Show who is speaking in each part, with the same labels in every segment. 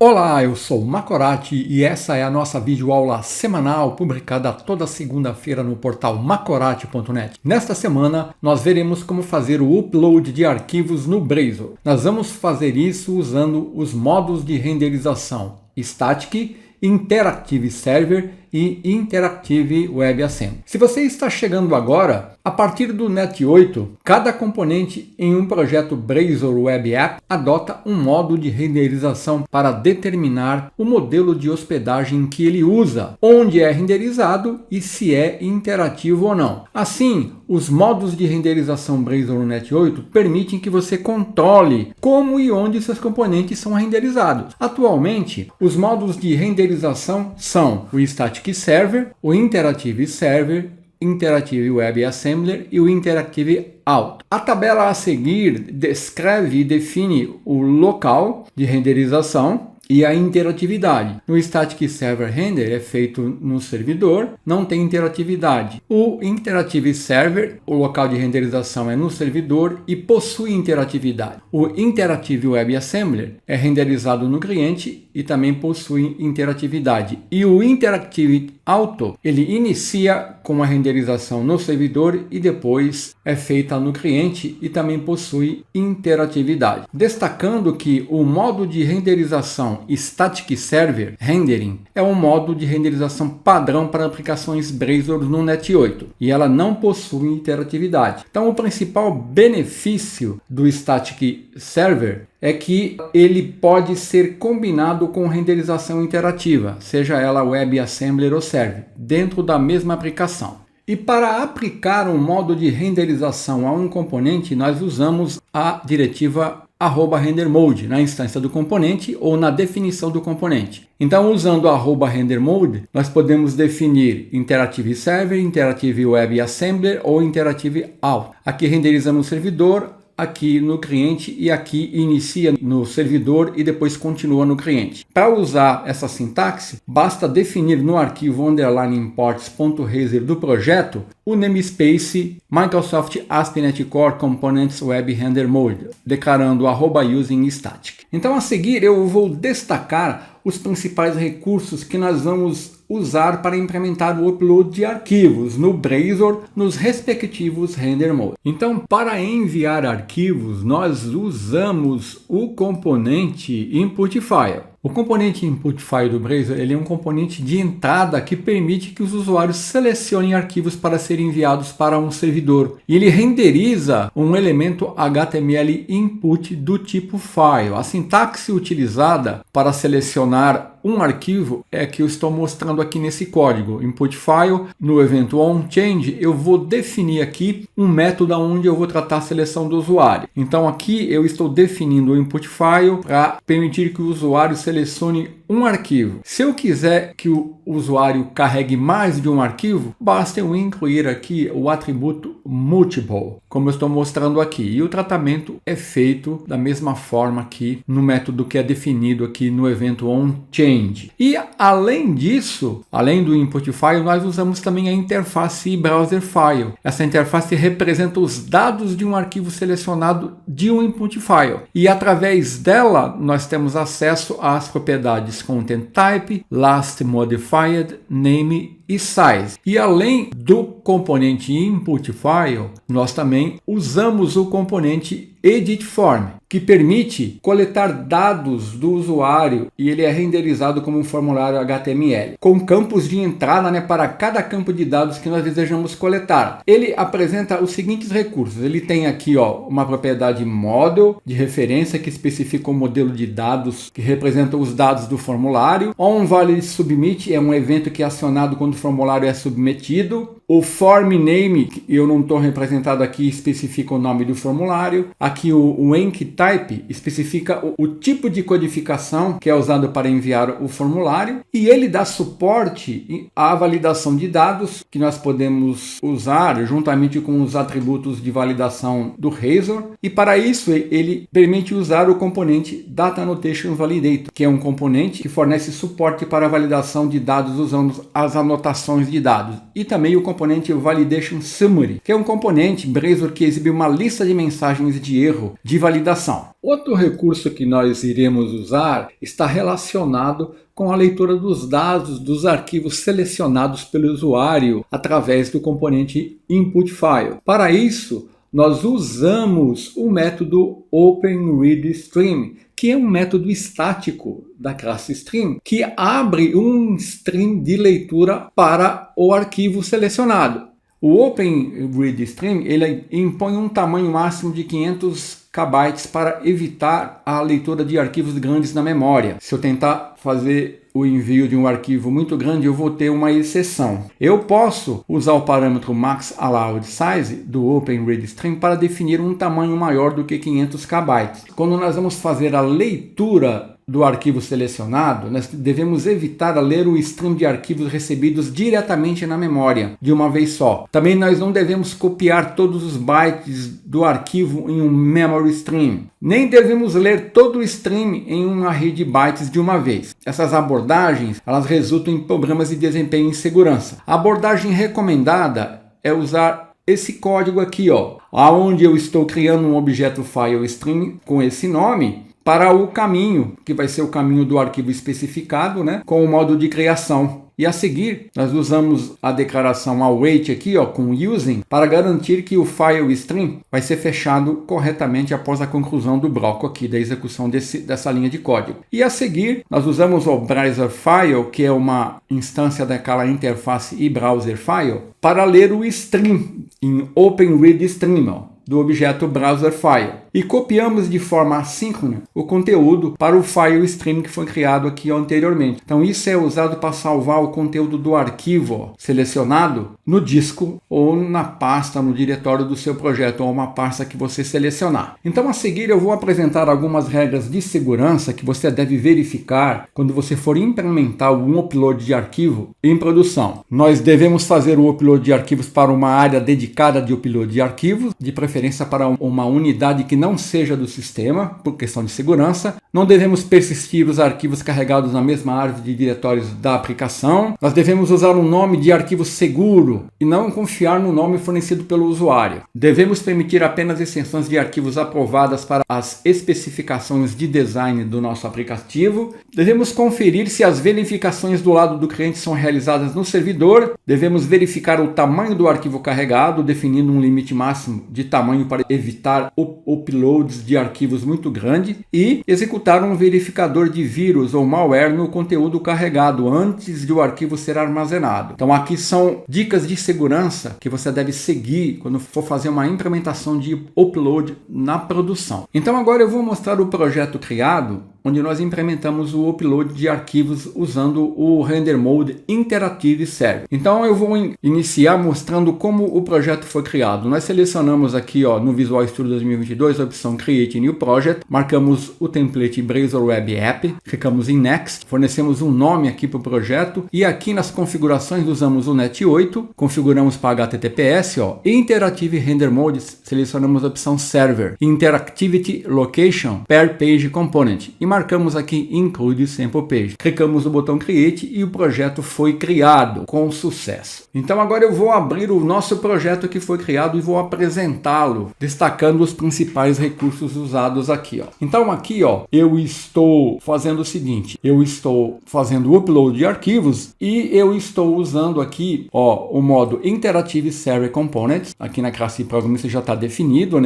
Speaker 1: Olá, eu sou o Macorati e essa é a nossa videoaula semanal publicada toda segunda-feira no portal macorati.net. Nesta semana, nós veremos como fazer o upload de arquivos no Blazor. Nós vamos fazer isso usando os modos de renderização Static, Interactive Server e Interactive WebAssembly. Se você está chegando agora, a partir do Net 8, cada componente em um projeto Blazor Web App adota um modo de renderização para determinar o modelo de hospedagem que ele usa, onde é renderizado e se é interativo ou não. Assim, os modos de renderização Blazor no Net 8 permitem que você controle como e onde seus componentes são renderizados. Atualmente, os modos de renderização são o Static Server, o Interactive Server, Interactive WebAssembly e o Interactive Auto. A tabela a seguir descreve e define o local de renderização e a interatividade. No Static Server Render é feito no servidor, não tem interatividade. O Interactive Server, o local de renderização é no servidor e possui interatividade. O Interactive WebAssembly é renderizado no cliente e também possui interatividade. E o Interactive Auto, ele inicia com a renderização no servidor e depois é feita no cliente e também possui interatividade. Destacando que o modo de renderização Static Server Rendering é um modo de renderização padrão para aplicações Blazor no Net 8 e ela não possui interatividade. Então o principal benefício do Static Server é que ele pode ser combinado com renderização interativa, seja ela WebAssembly ou Server, dentro da mesma aplicação. E para aplicar um modo de renderização a um componente, nós usamos a diretiva @renderMode na instância do componente ou na definição do componente. Então, usando @renderMode, nós podemos definir Interactive Server, Interactive WebAssembly ou Interactive Auto. Aqui renderiza no servidor, aqui no cliente e aqui inicia no servidor e depois continua no cliente. Para usar essa sintaxe, basta definir no arquivo _imports.razer do projeto o namespace Microsoft ASP.NET Core Components Web Render Mode, declarando @using static. Então a seguir eu vou destacar os principais recursos que nós vamos usar para implementar o upload de arquivos no Blazor nos respectivos render modes. Então, para enviar arquivos, nós usamos o componente Input File. O componente Input File do Blazor ele é um componente de entrada que permite que os usuários selecionem arquivos para serem enviados para um servidor. E ele renderiza um elemento HTML input do tipo file. A sintaxe utilizada para selecionar um arquivo é que eu estou mostrando aqui nesse código. Input File, no evento onChange, eu vou definir aqui um método onde eu vou tratar a seleção do usuário. Então aqui eu estou definindo o Input File para permitir que o usuário selecione um arquivo. Se eu quiser que o usuário carregue mais de um arquivo, basta eu incluir aqui o atributo Multiple, como eu estou mostrando aqui. E o tratamento é feito da mesma forma aqui no método que é definido aqui no evento onChange. E além disso, além do Input File, nós usamos também a interface Browser File. Essa interface representa os dados de um arquivo selecionado de um Input File. E através dela, nós temos acesso às propriedades Content Type, Last Modified, Name e Size. E além do componente Input File, nós também usamos o componente Edit Form, que permite coletar dados do usuário e ele é renderizado como um formulário HTML, com campos de entrada para cada campo de dados que nós desejamos coletar. Ele apresenta os seguintes recursos. Ele tem aqui uma propriedade Model de referência que especifica o modelo de dados que representa os dados do formulário. OnValidSubmit é um evento que é acionado quando o formulário é submetido. O Form Name, que eu não estou representado aqui, especifica o nome do formulário. Aqui o EncType especifica o tipo de codificação que é usado para enviar o formulário. E ele dá suporte à validação de dados que nós podemos usar juntamente com os atributos de validação do Razor. E para isso ele permite usar o componente Data Annotation Validator, que é um componente que fornece suporte para a validação de dados usando as anotações de dados. E também o componente componente Validation Summary, que é um componente Blazor que exibe uma lista de mensagens de erro de validação. Outro recurso que nós iremos usar está relacionado com a leitura dos dados dos arquivos selecionados pelo usuário através do componente Input File. Para isso, nós usamos o método OpenReadStream, que é um método estático da classe Stream, que abre um stream de leitura para o arquivo selecionado. O OpenReadStream ele impõe um tamanho máximo de 500 KB para evitar a leitura de arquivos grandes na memória. Se eu tentar fazer o envio de um arquivo muito grande, eu vou ter uma exceção. Eu posso usar o parâmetro Max Allowed Size do OpenReadStream para definir um tamanho maior do que 500 KB. Quando nós vamos fazer a leitura do arquivo selecionado, nós devemos evitar a ler o stream de arquivos recebidos diretamente na memória, de uma vez só. Também nós não devemos copiar todos os bytes do arquivo em um memory stream. Nem devemos ler todo o stream em uma array de bytes de uma vez. Essas abordagens, elas resultam em problemas de desempenho e segurança. A abordagem recomendada é usar esse código aqui, onde eu estou criando um objeto file stream com esse nome, para o caminho, que vai ser o caminho do arquivo especificado, com o modo de criação. E a seguir, nós usamos a declaração await aqui, com using, para garantir que o file stream vai ser fechado corretamente após a conclusão do bloco aqui, da execução dessa linha de código. E a seguir, nós usamos o browser file, que é uma instância daquela interface e browser file, para ler o stream em OpenReadStream, do objeto browser file. E copiamos de forma assíncrona o conteúdo para o file stream que foi criado aqui anteriormente. Então isso é usado para salvar o conteúdo do arquivo selecionado no disco ou na pasta, no diretório do seu projeto, ou uma pasta que você selecionar. Então a seguir eu vou apresentar algumas regras de segurança que você deve verificar quando você for implementar um upload de arquivo em produção. Nós devemos fazer o upload de arquivos para uma área dedicada de upload de arquivos, de preferência para uma unidade que não seja do sistema, por questão de segurança. Não devemos persistir os arquivos carregados na mesma árvore de diretórios da aplicação. Nós devemos usar um nome de arquivo seguro e não confiar no nome fornecido pelo usuário. Devemos permitir apenas extensões de arquivos aprovadas para as especificações de design do nosso aplicativo. Devemos conferir se as verificações do lado do cliente são realizadas no servidor. Devemos verificar o tamanho do arquivo carregado, definindo um limite máximo de tamanho para evitar uploads de arquivos muito grandes, e executar um verificador de vírus ou malware no conteúdo carregado antes de o arquivo ser armazenado. Então aqui são dicas de segurança que você deve seguir quando for fazer uma implementação de upload na produção. Então agora eu vou mostrar o projeto criado, onde nós implementamos o upload de arquivos usando o Render Mode Interactive Server. Então eu vou iniciar mostrando como o projeto foi criado. Nós selecionamos aqui no Visual Studio 2022 a opção Create New Project, marcamos o template Blazor Web App, clicamos em Next, fornecemos um nome aqui para o projeto e aqui nas configurações usamos o Net 8, configuramos para HTTPS, Interactive Render Mode, selecionamos a opção Server, Interactivity Location Per Page Component e marcamos aqui Include Sample Page. Clicamos no botão Create e o projeto foi criado com sucesso. Então agora eu vou abrir o nosso projeto que foi criado e vou apresentá-lo, destacando os principais recursos usados aqui. Então aqui eu estou fazendo o seguinte, eu estou fazendo o upload de arquivos e eu estou usando aqui o modo Interactive Server Components, aqui na classe Program isso já está definido,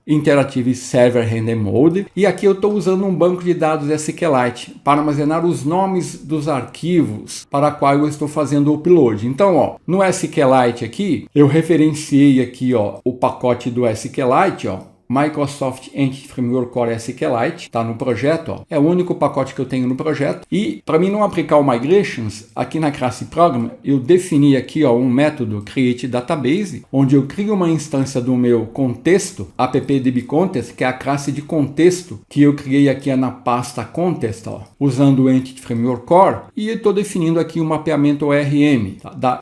Speaker 1: Interactive Server Render Mode, e aqui eu estou usando um banco de dados SQLite para armazenar os nomes dos arquivos para qual eu estou fazendo o upload. Então, no SQLite aqui, eu referenciei aqui, o pacote do SQLite, Microsoft Entity Framework Core SQLite, está no projeto, é o único pacote que eu tenho no projeto. E para mim não aplicar o Migrations, aqui na classe Program, eu defini aqui um método Create Database, onde eu crio uma instância do meu contexto, appdbContest, que é a classe de contexto que eu criei aqui na pasta Contest, usando o Entity Framework Core, e estou definindo aqui um mapeamento ORM,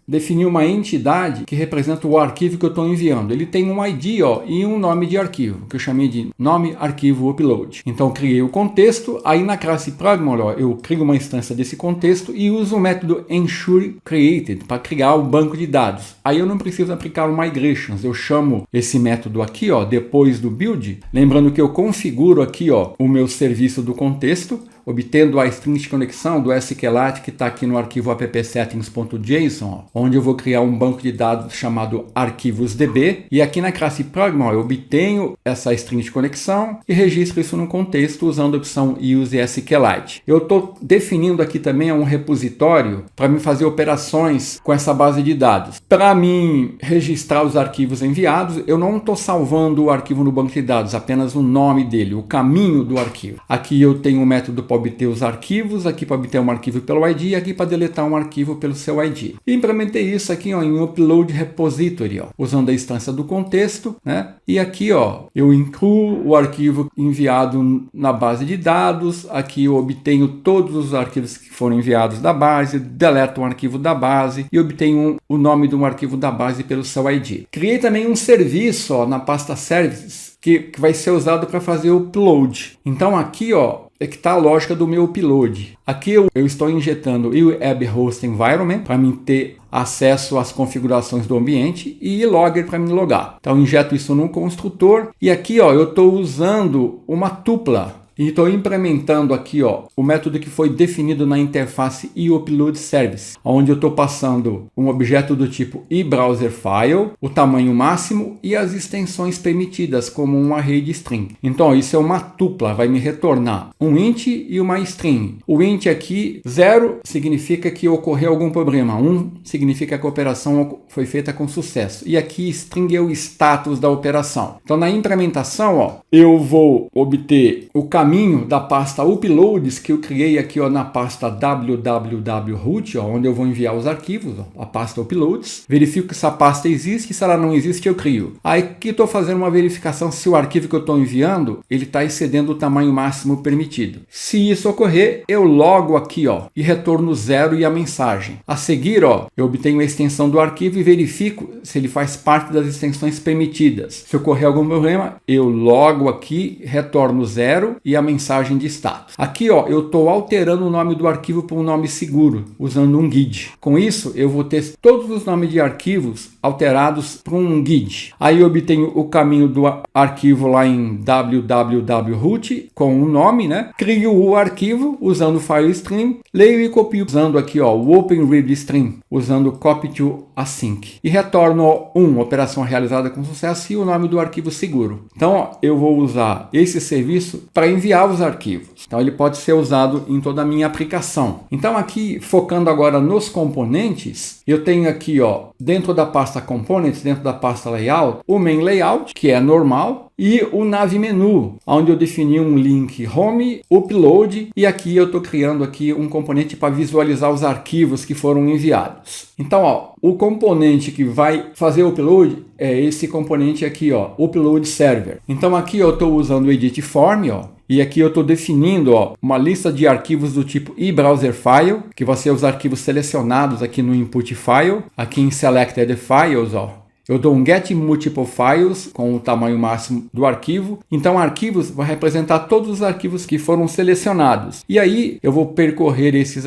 Speaker 1: definir uma entidade que representa o arquivo que eu estou enviando. Ele tem um ID e um nome de arquivo. arquivo, que eu chamei de nome arquivo upload. Então, criei o contexto, aí na classe Pragma, eu crio uma instância desse contexto e uso o método ensureCreated para criar o banco de dados. Aí eu não preciso aplicar o migrations, eu chamo esse método aqui, ó, depois do build, lembrando que eu configuro aqui, ó, o meu serviço do contexto, obtendo a string de conexão do SQLite que está aqui no arquivo appsettings.json, onde eu vou criar um banco de dados chamado arquivos.db, e aqui na classe Pragma eu obtenho essa string de conexão e registro isso no contexto usando a opção use SQLite. Eu estou definindo aqui também um repositório para me fazer operações com essa base de dados. Para mim registrar os arquivos enviados, eu não estou salvando o arquivo no banco de dados, apenas o nome dele, o caminho do arquivo. Aqui eu tenho um método para obter os arquivos, aqui para obter um arquivo pelo ID e aqui para deletar um arquivo pelo seu ID. E implementei isso aqui, ó, em Upload Repository, ó, usando a instância do contexto, né? E aqui, ó, eu incluo o arquivo enviado na base de dados, aqui eu obtenho todos os arquivos que foram enviados da base, deleto um arquivo da base e obtenho o nome de um arquivo da base pelo seu ID. Criei também um serviço, ó, na pasta Services que vai ser usado para fazer o upload. Então aqui, ó, é que está a lógica do meu upload. Aqui eu estou injetando o Web Host Environment para mim ter acesso às configurações do ambiente e logger para me logar. Então eu injeto isso num construtor e aqui, ó, eu estou usando uma tupla. E estou implementando aqui, ó, o método que foi definido na interface eUpload Service, onde eu estou passando um objeto do tipo eBrowserFile, o tamanho máximo e as extensões permitidas, como um array de string. Então, isso é uma tupla, vai me retornar um int e uma string. O int aqui, 0, significa que ocorreu algum problema. 1 significa que a operação foi feita com sucesso. E aqui, string é o status da operação. Então, na implementação, ó, eu vou obter o caminho da pasta uploads que eu criei aqui, ó, na pasta www.root, ó, onde eu vou enviar os arquivos, ó, a pasta uploads. Verifico que essa pasta existe, se ela não existe eu crio. Aí aqui estou fazendo uma verificação se o arquivo que eu estou enviando ele está excedendo o tamanho máximo permitido. Se isso ocorrer, eu logo aqui, ó, e retorno 0 e a mensagem. A seguir, ó, eu obtenho a extensão do arquivo e verifico se ele faz parte das extensões permitidas. Se ocorrer algum problema, eu logo aqui, retorno 0 e a mensagem de status. Aqui, ó, eu estou alterando o nome do arquivo para um nome seguro, usando um GUID. Com isso, eu vou ter todos os nomes de arquivos alterados para um GUID. Aí eu obtenho o caminho do arquivo lá em www.root com o nome, né? Crio o arquivo usando o file stream, leio e copio usando aqui, ó, o OpenReadStream, usando copy to async. E retorno 1, operação realizada com sucesso, e o nome do arquivo seguro. Então, ó, eu vou usar esse serviço para enviar os arquivos. Então ele pode ser usado em toda a minha aplicação. Então aqui, focando agora nos componentes, eu tenho aqui, ó, dentro da pasta Components, dentro da pasta Layout, o Main Layout, que é normal, e o Nav Menu, onde eu defini um link Home, Upload, e aqui eu estou criando aqui um componente para visualizar os arquivos que foram enviados. Então, ó, o componente que vai fazer o upload é esse componente aqui, ó, Upload Server. Então aqui eu estou usando o Edit Form, ó, e aqui eu estou definindo, ó, uma lista de arquivos do tipo eBrowserFile, que vão ser os arquivos selecionados aqui no Input File. Aqui em Selected Files, ó, eu dou um Get Multiple Files com o tamanho máximo do arquivo. Então, arquivos vai representar todos os arquivos que foram selecionados. E aí, eu vou percorrer esses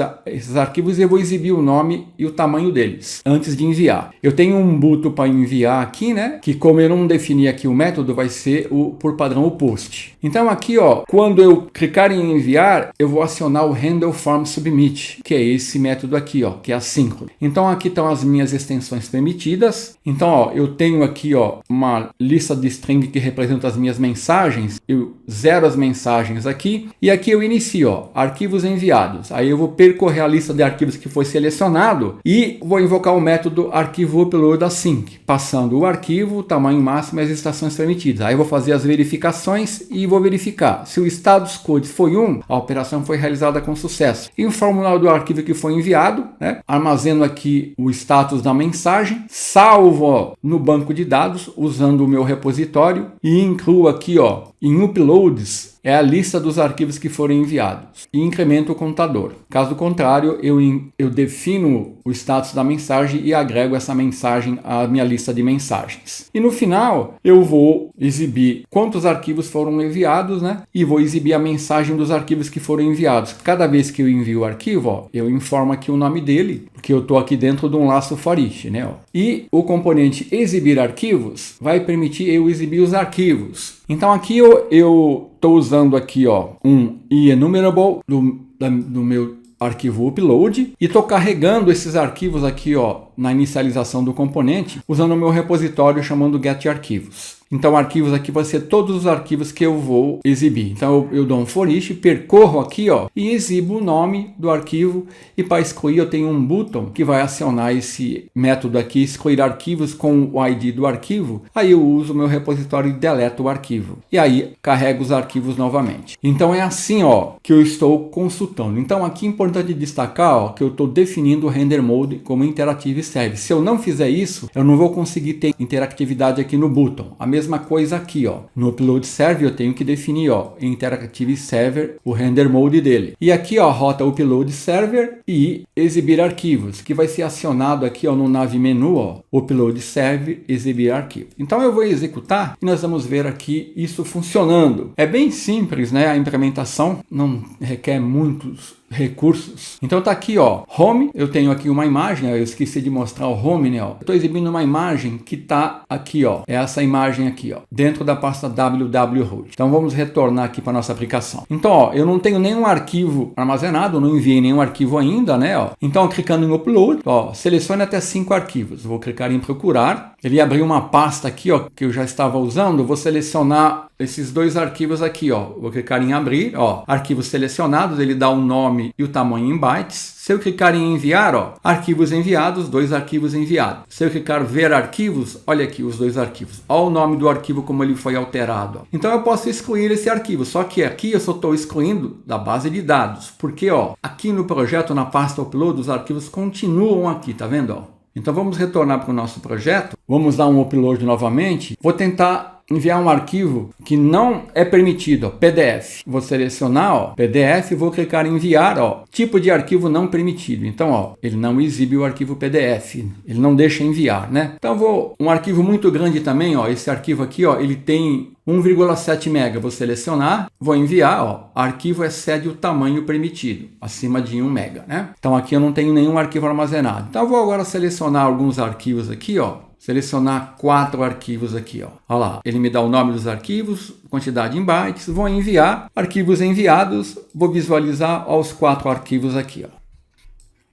Speaker 1: arquivos e eu vou exibir o nome e o tamanho deles antes de enviar. Eu tenho um button para enviar aqui, né? Que como eu não defini aqui o método, vai ser por padrão o post. Então, aqui, ó, quando eu clicar em enviar, eu vou acionar o Handle Form Submit, que é esse método aqui, ó, que é assíncrono. Então, aqui estão as minhas extensões permitidas. Então, ó, eu tenho aqui, ó, uma lista de string que representa as minhas mensagens. Eu zero as mensagens aqui. E aqui eu inicio, ó, arquivos enviados. Aí eu vou percorrer a lista de arquivos que foi selecionado e vou invocar o método arquivo upload async, passando o arquivo, o tamanho máximo e as extensões permitidas. Aí eu vou fazer as verificações e vou verificar. Se o status code foi 1, a operação foi realizada com sucesso. Informo o nome do arquivo que foi enviado, né? Armazeno aqui o status da mensagem, salvo, ó, no banco de dados usando o meu repositório e incluo aqui, ó, em uploads é a lista dos arquivos que foram enviados e incremento o contador. Caso contrário, eu defino o status da mensagem e agrego essa mensagem à minha lista de mensagens. E no final, eu vou exibir quantos arquivos foram enviados, né? E vou exibir a mensagem dos arquivos que foram enviados. Cada vez que eu envio o arquivo, ó, eu informo aqui o nome dele, porque eu estou aqui dentro de um laço for each, né? Ó. E o componente exibir arquivos vai permitir eu exibir os arquivos. Então aqui eu estou usando aqui, ó, um enumerable do meu arquivo upload e estou carregando esses arquivos aqui, ó, na inicialização do componente usando o meu repositório chamando getArquivos. Então, arquivos aqui vai ser todos os arquivos que eu vou exibir. Então, eu dou um for each, percorro aqui, ó, e exibo o nome do arquivo. E para excluir, eu tenho um button que vai acionar esse método aqui, excluir arquivos com o ID do arquivo. Aí eu uso o meu repositório e deleto o arquivo. E aí, carrego os arquivos novamente. Então, é assim, ó, que eu estou consultando. Então, aqui é importante destacar, ó, que eu estou definindo o render mode como interactive service. Se eu não fizer isso, eu não vou conseguir ter interatividade aqui no button. A mesma coisa aqui, ó. No upload server eu tenho que definir, ó, interactive server, o render mode dele. E aqui, ó, a rota upload server e exibir arquivos, que vai ser acionado aqui, ó, no nav menu, ó, upload server, exibir arquivo. Então eu vou executar e nós vamos ver aqui isso funcionando. É bem simples, né? A implementação não requer muitos recursos. Então tá aqui, ó, home, eu tenho aqui uma imagem, eu esqueci de mostrar o home, né, ó. Eu tô exibindo uma imagem que tá aqui, ó, é essa imagem aqui, ó, dentro da pasta www-root. Então vamos retornar aqui para nossa aplicação. Então, ó, eu não tenho nenhum arquivo armazenado, não enviei nenhum arquivo ainda, né, ó. Então, clicando em upload, ó, selecione até 5 arquivos. Vou clicar em procurar. Ele abriu uma pasta aqui, ó, que eu já estava usando. Vou selecionar esses 2 arquivos aqui, ó. Vou clicar em abrir, ó, arquivos selecionados, ele dá o nome e o tamanho em bytes. Se eu clicar em enviar, ó, arquivos enviados, 2 arquivos enviados. Se eu clicar ver arquivos, olha aqui os 2 arquivos. Olha o nome do arquivo como ele foi alterado. Ó. Então eu posso excluir esse arquivo, só que aqui eu só estou excluindo da base de dados. Porque, ó, aqui no projeto, na pasta upload, os arquivos continuam aqui, tá vendo, ó? Então vamos retornar para o nosso projeto. Vamos dar um upload novamente. Vou tentar enviar um arquivo que não é permitido, ó, PDF. Vou selecionar, ó, PDF e vou clicar em enviar, ó, tipo de arquivo não permitido. Então, ó, ele não exibe o arquivo PDF, ele não deixa enviar, né? Então vou um arquivo muito grande também, ó, esse arquivo aqui, ó, ele tem 1,7 MB. Vou selecionar, vou enviar, ó, arquivo excede o tamanho permitido, acima de 1 MB, né? Então aqui eu não tenho nenhum arquivo armazenado. Então eu vou agora selecionar alguns arquivos aqui, ó. Selecionar 4 arquivos aqui, ó. Olha lá, ele me dá o nome dos arquivos, quantidade em bytes, vou enviar, arquivos enviados, vou visualizar ó, os 4 arquivos aqui, ó.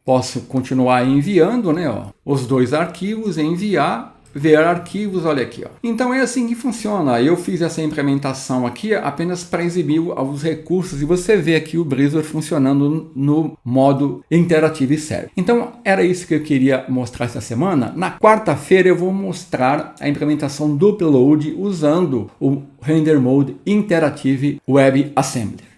Speaker 1: Posso continuar enviando, né, ó, os 2 arquivos, enviar, ver arquivos, olha aqui, ó. Então é assim que funciona. Eu fiz essa implementação aqui apenas para exibir os recursos e você vê aqui o Blazor funcionando no modo Interactive Server. Então era isso que eu queria mostrar essa semana. Na quarta-feira eu vou mostrar a implementação do upload usando o Render Mode Interactive WebAssembly.